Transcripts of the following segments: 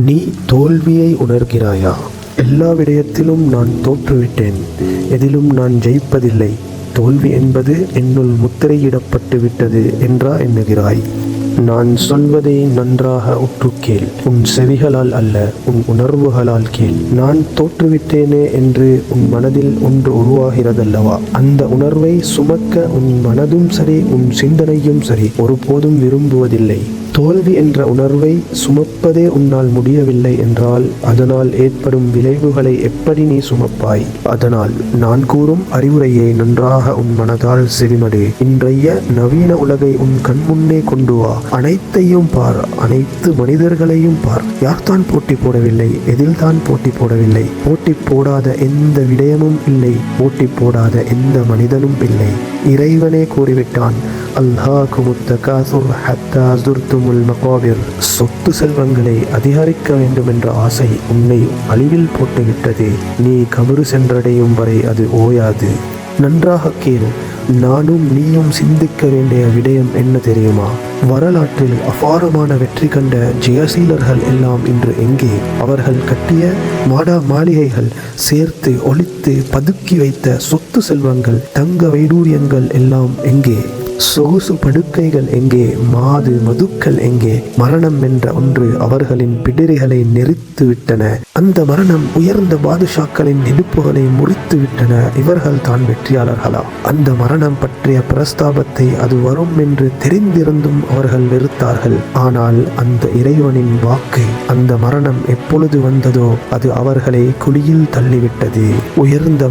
நீ தோல்வியை உணர்கிறாயா? எல்லா விடயத்திலும் நான் தோற்றுவிட்டேன், எதிலும் நான் ஜெயிப்பதில்லை, தோல்வி என்பது என்னுள் முத்திரையிடப்பட்டு விட்டது என்றா எண்ணுகிறாய்? நான் சொல்வதை நன்றாக உற்றுக்கேள். உன் செவிகளால் அல்ல, உன் உணர்வுகளால் கேள். நான் தோற்றுவிட்டேனே என்று உன் மனதில் ஒன்று உருவாகிறதல்லவா? அந்த உணர்வை சுமக்க உன் மனதும் சரி, உன் சிந்தனையும் சரி ஒருபோதும் விரும்புவதில்லை. தோல்வி என்ற உணர்வை சுமப்பதே உன்னால் முடியவில்லை என்றால் அதனால் ஏற்படும் விளைவுகளை எப்படி நீ சுமப்பாய்? அதனால் நான் கூறும் அறிவுரையை நன்றாக உன் மனதால் செவிமடு. இன்றைய நவீன உலகை உன் கண்முன்னே கொண்டு வா. அனைத்தையும் பார், அனைத்து மனிதர்களையும் பார். யார்தான் போட்டி போடவில்லை? எதில் தான் போட்டி போடவில்லை? போட்டி போடாத எந்த விடயமும் இல்லை, போட்டி போடாத எந்த மனிதனும் இல்லை. இறைவனே கூறிவிட்டான், அல்ஹாகுமுத் தகாசுர் ஹத்தா ஸுர்துமுல் மகாபிர். சொத்து செல்வங்களை அதிகரிக்க வேண்டும் என்ற ஆசை உன்னை அழிவில் போட்டுவிட்டது. நீ கபரு சென்றடையும் வரை அது ஓயாது. நன்றாக கேள். நானும் நீயும் சிந்திக்க வேண்டிய விடயம் என்ன தெரியுமா? வரலாற்றில் அபாரமான வெற்றி கண்ட ஜெயசீலர்கள் எல்லாம் இன்று எங்கே? அவர்கள் கட்டிய மாளிகைகள், சேர்த்து ஒளித்து பதுக்கி வைத்த சொத்து செல்வங்கள், தங்க வைடூரியங்கள் எல்லாம் எங்கே? சொகுசு படுக்கைகள் எங்கே? மதுக்கள் எங்கே? மரணம் என்ற ஒன்று அவர்களின் பிடிரிகளை நெறித்து விட்டன. அந்த மரணம் உயர்ந்த பாதுஷாக்களின் இடுப்புகளை முறித்து விட்டன. இவர்கள் தான் வெற்றியாளர்களா? அந்த மரணம் பற்றிய பிரஸ்தாபத்தை அது வரும் என்று தெரிந்திருந்தும் அவர்கள் வெறுத்தார்கள். ஆனால் அந்த இறைவனின் வாக்கு, அந்த மரணம் எப்பொழுது வந்ததோ அது அவர்களை குழியில் தள்ளிவிட்டது. உயர்ந்த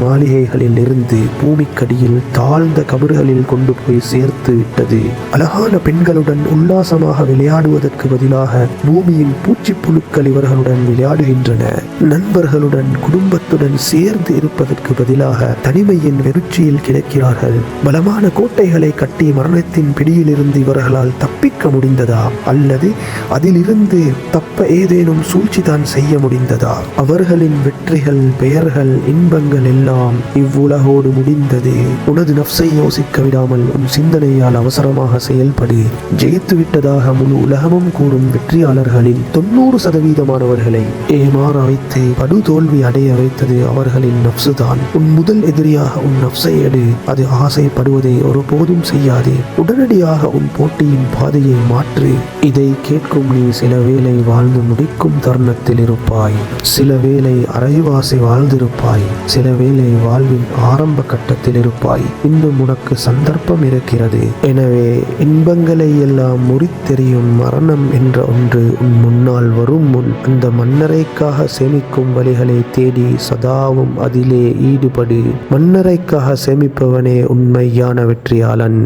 மாளிகைகளில் இருந்து பூமிக்கடியில் தாழ்ந்த கபறுகளில் கொண்டு போய் சேர்த்து விட்டது. அழகான பெண்களுடன் உல்லாசமாக விளையாடுவதற்கு பதிலாக பூமியின் பூச்சி புழுக்கள் இவர்களுடன் விளையாடுகின்றன. நண்பர்களுடன் குடும்பத்துடன் சேர்ந்து இருப்பதற்கு பதிலாக தனிமையின் வெறுச்சியில் கிடக்கிறார்கள். பலமான கோட்டைகளை கட்டி மரணத்தின் பிடியிலிருந்து இவர்களால் தப்பிக்க முடிந்ததா? அல்லது அதிலிருந்து தப்ப ஏதேனும் சூழ்ச்சிதான் செய்ய முடிந்ததா? அவர்களின் வெற்றிகள், பெயர்கள், இன்பங்கள் எல்லாம் இவ்வுலகோடு முடிந்தது. உனது நஃப்ஸை யோசிக்க விடாமல் உன் சிந்தனையால் அவசரமாக செயல்படு. ஜெயித்து விட்டதாக முழு உலகமும் கூறும் வெற்றியாளர்களின் 90% ஏமாற வைத்து படுதோல்வி அடைய வைத்தது அவர்களின் நஃப்ஸுதான். உன் முதல் எதிரியாக உன் நஃப்ஸை எடு. அது ஆசைப்படுவதை ஒருபோதும் செய்யாது. உடனடியாக உன் போட்டியின் பாதையை மாற்று. இதை கேட்கும் நீ சில வேளை வாழ்ந்து முடிக்கும் தருணத்தில் இருப்பாய், சில வேளை அரைவாசி வாழ்ந்திருப்பாய், சில வேளை வாழ்வின் ஆரம்ப கட்டத்தில் இருப்பாய். இன்னும் உனக்கு சந்தர்ப்பம் இருக்கிறது. எனவே இன்பங்களை எல்லாம் முறித்தெறியும் மரணம் என்ற ஒன்று உன் முன்னால் வரும் முன் அந்த மன்னரைக்காக சேமிக்கும் வழிகளை தேடி சதாவும் அதிலே ஈடுபடு. மன்னரைக்காக சேமிப்பவனே உண்மையான வெற்றியாளன்.